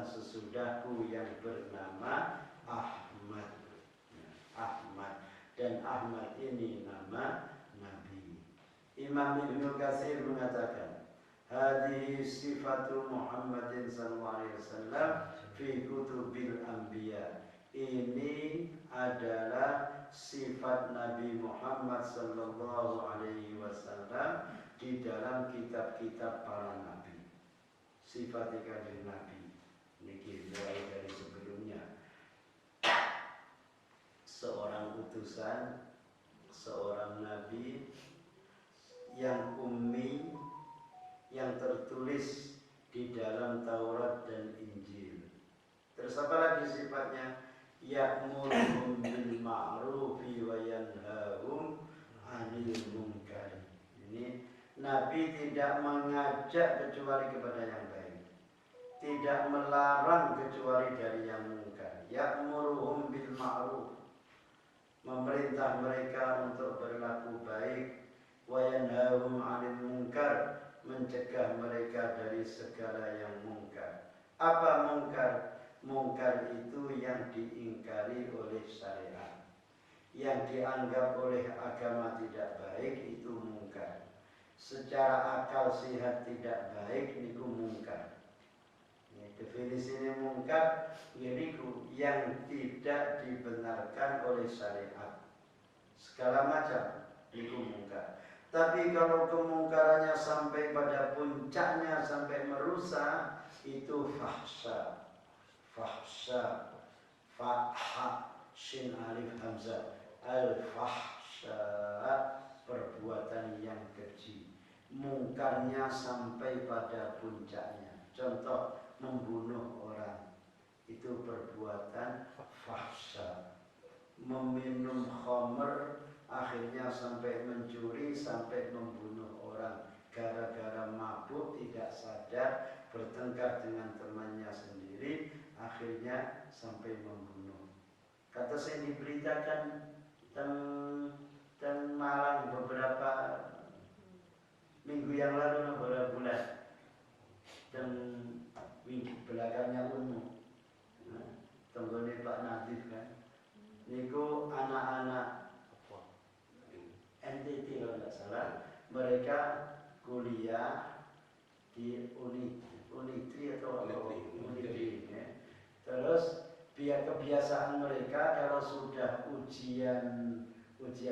sesudahku yang bernama Ahmad. Ahmad, dan Ahmad ini nama Nabi. Imam Ibnu Katsir mengatakan, hadhihi sifatu Muhammadin sallallahu alaihi wasallam fi kutubil anbiya. Ini adalah sifat Nabi Muhammad sallallahu alaihi wasallam di dalam kitab-kitab para nabi. Sifat kanjeng Nabi niki dari sebelumnya. Seorang utusan, seorang nabi yang ummi, yang tertulis di dalam Taurat dan Injil. Terus apa lagi sifatnya? Ya'muruhum bil ma'rufi wa yanhahum 'anil munkar. Ini Nabi tidak mengajak kecuali kepada yang baik, tidak melarang kecuali dari yang munkar. Ya'muruhum bil ma'ruf, memerintah mereka untuk berlaku baik, wa yanhahum 'anil munkar, mencegah mereka dari segala yang mungkar. Apa mungkar? Mungkar itu yang diingkari oleh syariat, yang dianggap oleh agama tidak baik, itu mungkar. Secara akal sehat tidak baik, niku mungkar. Definisinya mungkar yaitu yang tidak dibenarkan oleh syariat. Segala macam niku mungkar. Tapi kalau kemungkarannya sampai pada puncaknya, sampai merusak, itu fahsya. Fahsya, fahha, shin alif hamzah, al-fahsya, perbuatan yang keji. Mungkarnya sampai pada puncaknya. Contoh, membunuh orang, itu perbuatan fahsya. Meminum khamr, akhirnya sampai mencuri, sampai membunuh orang. Gara-gara mabuk, tidak sadar, bertengkar dengan temannya sendiri, akhirnya sampai membunuh. Kata saya diberitakan dan Malang beberapa minggu yang lalu, beberapa bulan, dan minggu belakangnya Unmu, tenggone Pak Nadif kan, niku anak-anak NTT kalau tidak salah, mereka kuliah di Unitri atau Unitri ya. Terus biar kebiasaan mereka kalau sudah ujian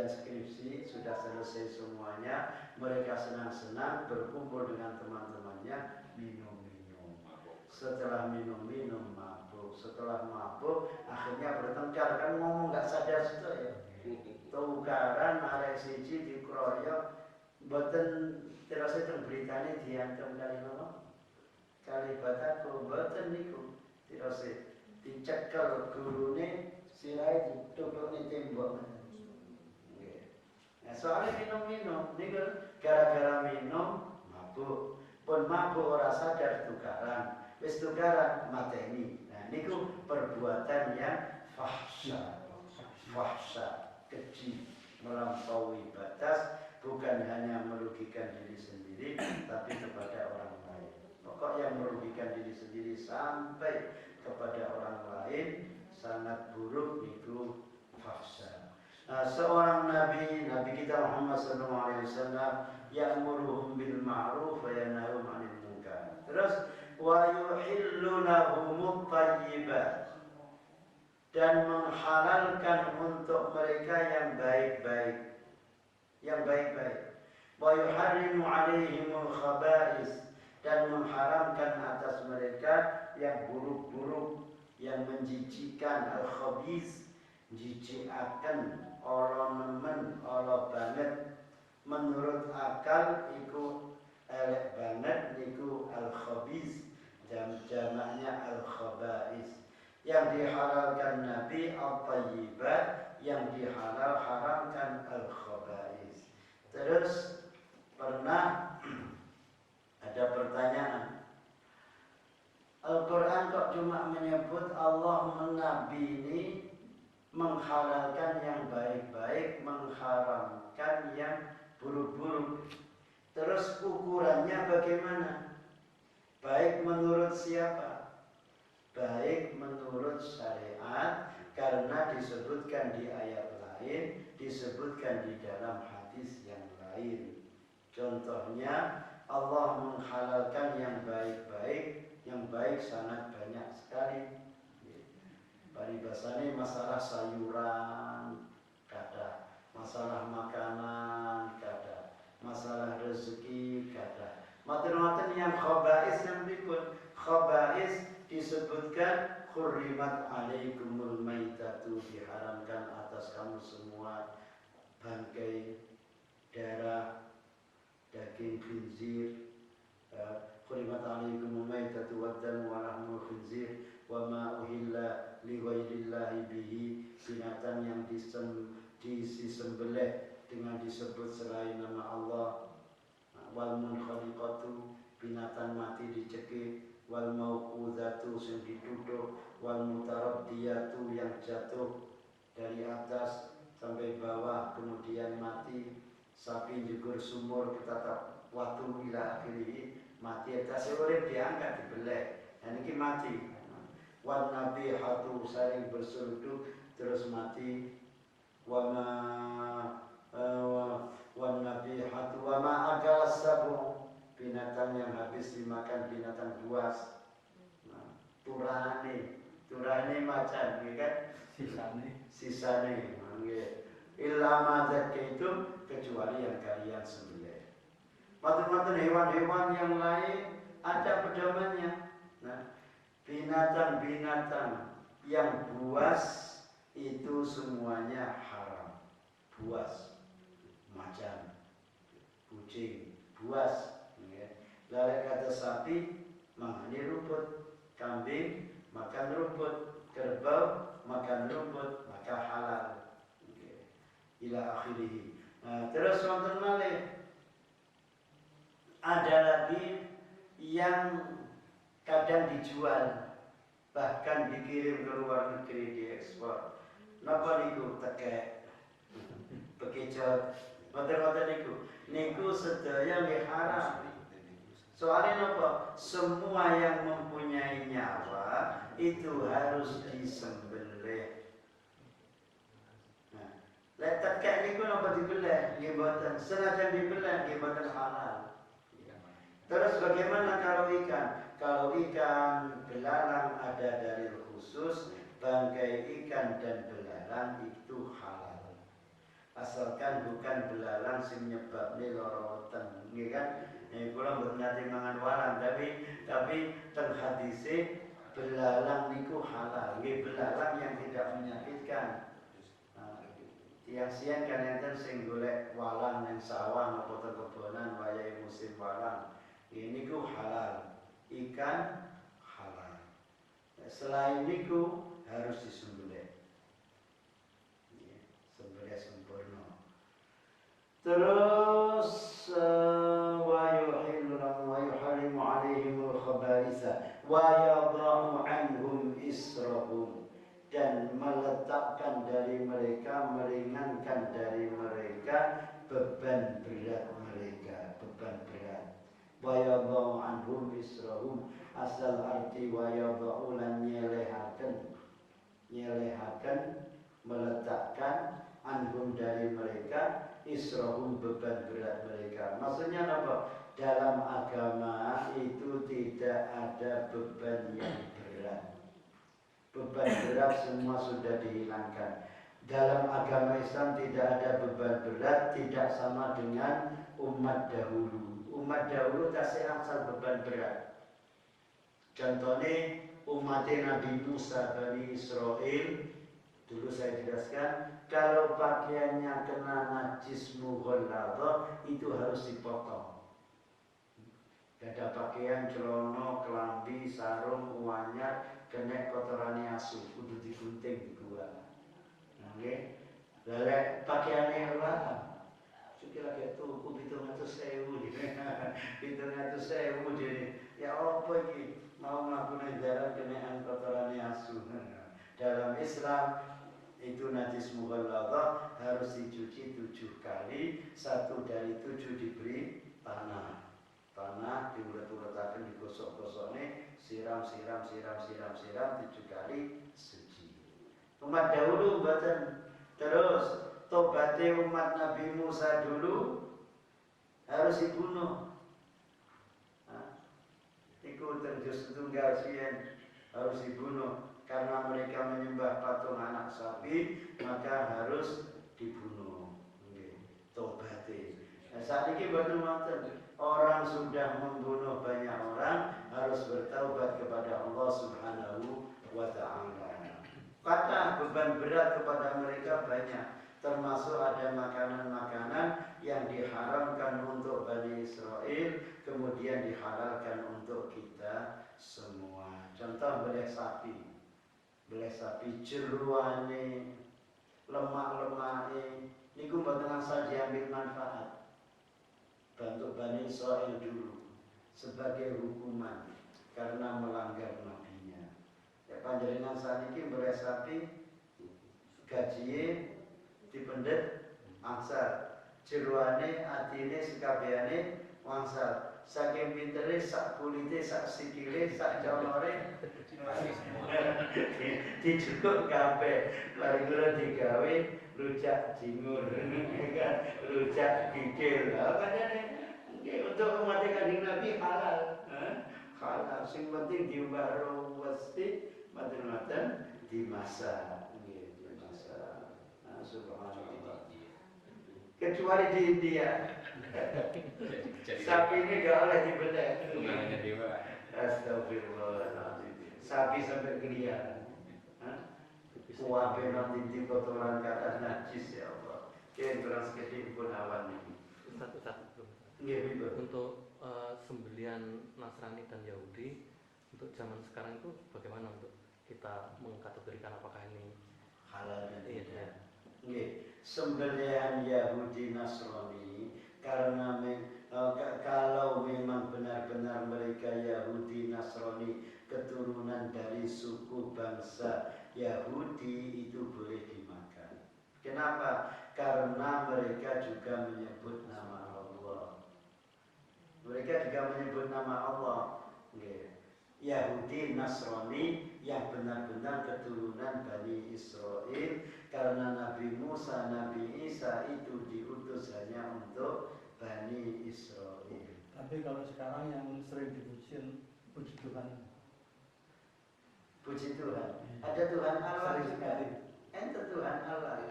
skripsi sudah selesai semuanya, mereka senang-senang berkumpul dengan teman-temannya, minum-minum. Setelah minum-minum mabuk, setelah mabuk akhirnya bertengkar, kan ngomong nggak sadar situ ya. Tukaran arek siji dikeroyok, mboten terus itu beritane diantem kali nopo? Kali Batako mboten niku. Terus dicekel gurune sirahe ditutupne tembok. Nggih. Nah, soalnya minum-minum niku gara-gara minum mabuk. Pun mabuk ora sadar tukaran. Wis tukaran mateni. Nah, niku perbuatan yang fahsya. Fahsya, keji, melampaui batas, bukan hanya merugikan diri sendiri, tapi kepada orang lain. Pokok yang merugikan diri sendiri sampai kepada orang lain sangat buruk, itu fahsya. Nah, seorang nabi kita Muhammad SAW, ya'muruhum bil ma'ruf wa yanhahum 'anil munkar. Terus wa yuhillu lahumut thayyibat, dan menghalalkan untuk mereka yang baik-baik, yang baik-baik. Wa yuharrimu 'alaihimul khaba'is, dan mengharamkan atas mereka yang buruk-buruk, yang menjijikkan, al-khabis, jijikaken, ora nemen, ora banget. Menurut akal iku elek banget, niku al-khabis, jamaknya al-khaba'is. Yang dihalalkan Nabi al-tayyibat, yang diharamkan al-khaba'is. Terus pernah ada pertanyaan, Al-Quran kok cuma menyebut Allah Nabi ini menghalalkan yang baik-baik, mengharamkan yang buruk-buruk. Terus ukurannya bagaimana? Baik menurut siapa? baik menurut syariat karena disebutkan di ayat lain, disebutkan di dalam hadis yang lain. Contohnya Allah menghalalkan yang baik-baik, yang baik sangat banyak sekali. Paribasane masalah sayuran kada, masalah makanan kada, masalah rezeki kada. Maten-maten yang khaba'is yang berikut. Khaba'is disebutkan hurrimat alaikumul maitatu, diharamkan atas kamu semua bangkai, darah, daging khinzir. Hurrimat alaikumul maitatu waddam wa lahmul khinzir wa ma uhilla li ghairillahi bihi, binatang yang disembelih dengan disebut selain nama Allah. Wal munkhaliqatu, binatang mati dicekik. Wal mauqudatu, yang dituduh. Wal mutaraddiyatu, yang jatuh dari atas sampai bawah kemudian mati. Sapi jugur sumur ketatap watu ila akhirih, mati atas urip diangkat dibeleh, dan ini mati. Wan nabihatu, saling berseruduk terus mati. Wan nabihatu wa ma akal sabu, binatang yang habis dimakan binatang buas. Turane macan, kan? Sisane. Illa ma zakaitum, kecuali yang kalian sembelih. Macam-macam hewan-hewan yang lain ada pedomannya. Nah, binatang-binatang yang buas itu semuanya haram. Buas, macan, kucing, buas. Lalu kata sapi makan rumput, kambing makan rumput, kerbau makan rumput, maka halal. Ila akhirih. Nah, terus wonten malih ada lagi yang kadang dijual, bahkan dikirim ke luar negeri, diekspor. Napa niku tekek, bekicot, mboten niku sedaya haram. Soalnya napa? Semua yang mempunyai nyawa itu harus disembelih. Nah, lek tekek niku napa dibeleh? Nggih mboten. Senajan dibeleh nggih mboten halal. Terus bagaimana kalau ikan? Kalau ikan belalang ada dalil khusus, bangkai ikan dan belalang itu halal. Asalkan bukan belalang sing nyebabne lara weteng, nggih kan? Nek kula mboten nate mangan walang, tapi teng hadise belalang niku halal. Nggih, belalang yang tidak menyakitkan. Tiang siang kan enten sing golek walang nang sawah apa teng kebonan wayahe musim walang. Ini ku halal, ikan halal. Selain itu harus disembelih, sembelih sempurna. Terus wa yuharrimu alaihimul khaba'itha wa yadha'u anhum israhum, dan meletakkan dari mereka, meringankan dari mereka beban berat mereka, beban berat. Wa yadha'u anhum israhum, asal arti wa yadha'u lan nyelehaken, meletakkan anhum dari mereka israhum, beban berat mereka. Maksudnya apa? Dalam agama itu tidak ada beban yang berat. Beban berat semua sudah dihilangkan. Dalam agama Islam tidak ada beban berat, tidak sama dengan umat dahulu. Umat dahulu tasih asal beban berat. Contohnya umat Nabi Musa Bani Israel, dulu saya jelaskan, kalau pakaiannya kena najis mughalladhah itu harus dipotong. Ada pakaian, celana, kelambi, sarung, uanyar, kena kotorane asu, kudu digunting dibuang. Nggih. Lah pakaiane larang. Kira-kira tuku 700.000 jadi ya apa iki mau melakukan jalan kenaan kotorane asu. Dalam Islam itu najis mughalladhah harus dicuci 7 kali, 1 dari 7 diberi tanah. tanah diulet-uletaken digosok-gosokne siram 7 kali suci. Umat dahulu mboten. Terus tobatnya umat Nabi Musa dulu harus dibunuh. Iku terjus tunggal sien harus dibunuh karena mereka menyembah patung anak sapi, maka harus dibunuh. Tobatnya. Saat ini orang sudah membunuh banyak orang harus bertaubat kepada Allah Subhanahu wa Ta'ala. Kata beban berat kepada mereka banyak, termasuk ada makanan-makanan yang diharamkan untuk Bani Israel, kemudian dihalalkan untuk kita semua. Contoh beleh sapi jeruane, lemak-lemake, niku mboten asal diambil manfaat. Bantu Bani Israel dulu sebagai hukuman karena melanggar nabinya. Ya panjenengan saniki beleh sapi gajinya dipendet angsal, jeruane atine sekabehane wangsal. Saking pintere sak kulite sak sikile sak jonore dijukuk kabeh. Mari kula digawe rujak jingur, rujak gigil. Untuk umat Kanjeng Nabi halal. Halal sing penting diumbah westi maten-maten dimasak. Dimasak. Subhanallah. Kecuali di India. Sapi ini gak boleh dibeleh. Astagfirullahaladzim. Sapi sampai keliaran. Kuabe nanti di kotoran ke atas najis ya Allah. Kian terus ketimpun awan ini. Untuk sembelian Nasrani dan Yahudi untuk zaman sekarang itu bagaimana untuk kita mengkategorikan apakah ini halal dan tidak? Iya. Sembelihan Yahudi Nasrani karena kalau memang benar-benar mereka Yahudi Nasrani keturunan dari suku bangsa Yahudi itu boleh dimakan. Kenapa? Karena mereka juga menyebut nama Allah. Mereka juga menyebut nama Allah. Yahudi Nasrani yang benar-benar keturunan Bani Israel, karena Nabi Musa, Nabi Isa itu diutus hanya untuk Bani Israel. Tapi kalau sekarang yang sering dipuji puji Tuhan. Puji Tuhan. Ada Tuhan Allah juga. Ente Tuhan Allah.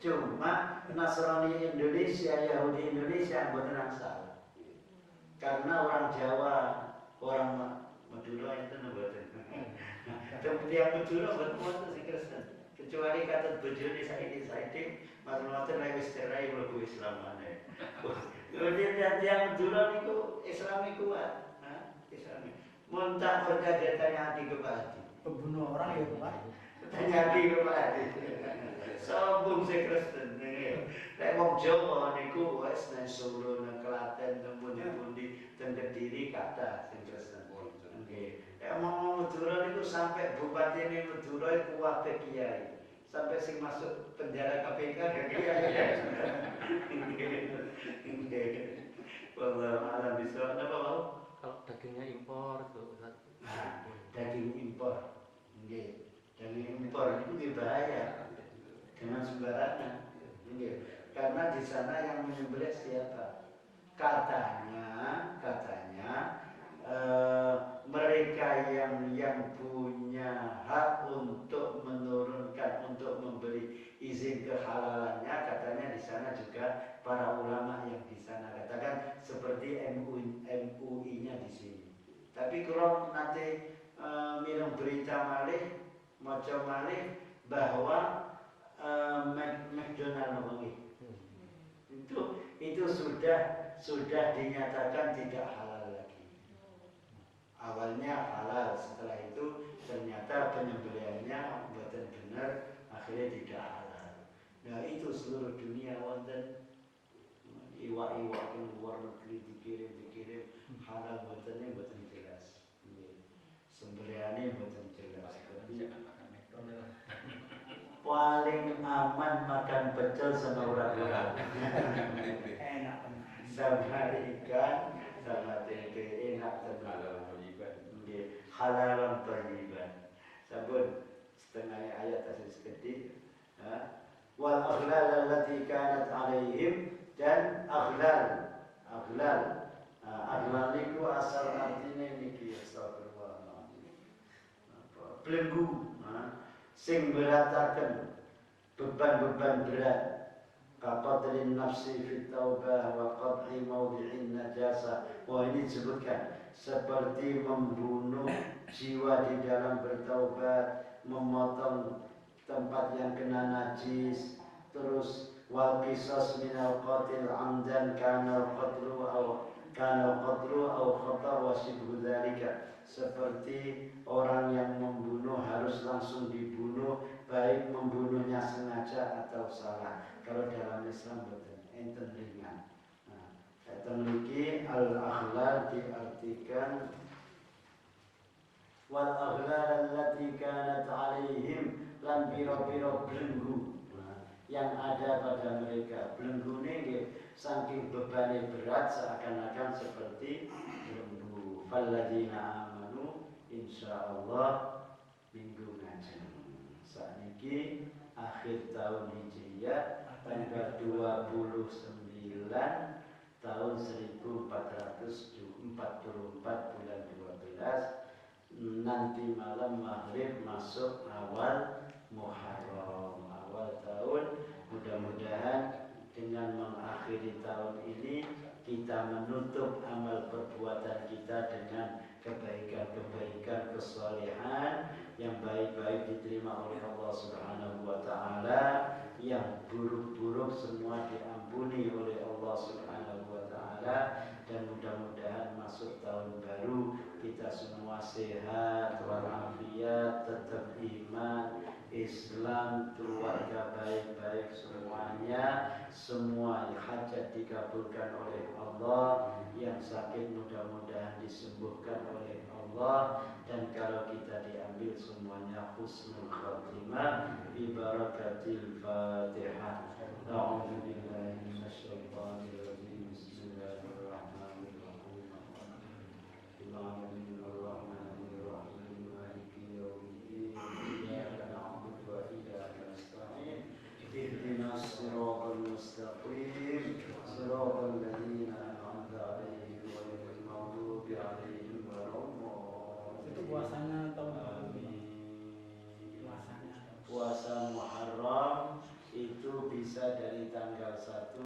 Cuma Nasrani Indonesia, Yahudi Indonesia bukan asal. Karena orang Jawa, orang Madura itu ngebuatin. Tiap Madura buat si Kristen. Kecuali kata bojone saiki matur-matur lewis cerai mlebu Islam maneh. Kemudian tiap Madura niku Islami kuat. Islami. Muntah berkaitannya hati ke hati. Pembunuh orang ya Pak. Tanya hati ke hati. Sombong si Kristen. Lek wong Jawa niku wis nang Solo, nang Klaten, nang pundi-pundi, teng Kediri kathah sing Kristen. Nggih. Mau Madura niku sampai bupati ini Madura iku kabeh kiai. Sampai sing masuk penjara KPK ya kiai. Wallahu a'lam bishawab. Napa mau? Kalau dagingnya impor tuh Ustaz. Daging impor. Nggih. Daging impor itu bahaya. Jangan sembarangan. Nggih. Karena di sana yang menyembelih siapa? Katanya mereka yang punya hak untuk menurunkan, untuk memberi izin kehalalannya, katanya di sana juga para ulama yang di sana, katakan seperti MUI-nya di sini. Tapi kalau nanti minum berita malih, maca malih bahwa McDonald itu sudah dinyatakan tidak halal lagi. Awalnya halal, setelah itu ternyata penyembelihannya buatan benar, akhirnya tidak halal. Nah itu seluruh dunia wonten iwak-iwak yang luar negeri dikirim halal buatannya buatan jelas. Sembelihannya buatan jelas. Paling aman makan pecel sama urat-urat. Enak. Sama ikan, tamatnya enak tenan halalan thayyiban. Sabun setengah ayat tadi sedikit. Wal aghlal allati kanat alaihim, dan aghlal niku asal artine niki astagfirullah. Belenggu sing berataken beban-beban berat, kaqadrin nafsi fit taubah wa qad'i mawdi'in najasa. Wah, ini disebutkan seperti membunuh jiwa di dalam bertaubat, memotong tempat yang kena najis, terus wal qisas minal qatil amdan kana qatlu au khata wa shibhu dzalika. Seperti orang yang membunuh harus langsung dibunuh, baik membunuhnya sengaja atau salah. Kalau dalam Islam betul enten ringan. Temliki al-aghlal diartikan wal aghlal allati kanat alaihim, lan biro-biro belenggu yang ada pada mereka. Belenggu ini saking bebannya berat seakan-akan seperti belenggu. Falladzina amanu insyaallah minggu ngaji. Sakniki akhir tahun Hijriah tanggal 29 tahun 1444 bulan 12, nanti malam maghrib masuk awal Muharram, awal tahun. Mudah-mudahan dengan mengakhiri tahun ini kita menutup amal perbuatan kita dengan kebaikan-kebaikan, kesalehan yang baik-baik diterima oleh Allah Subhanahu wa taala, yang buruk-buruk semua diampuni oleh Allah Subhanahu wa taala, dan mudah-mudahan masuk tahun baru kita semua sehat walafiat, tetap iman, Islam, keluarga baik-baik semuanya, semua hajat dikabulkan oleh Allah, yang sakit mudah-mudahan disembuhkan oleh Allah, dan kalau kita diambil semuanya husnul khatimah bi barakatil Fatihah. A'udzu billahi minasyaitonir rajim.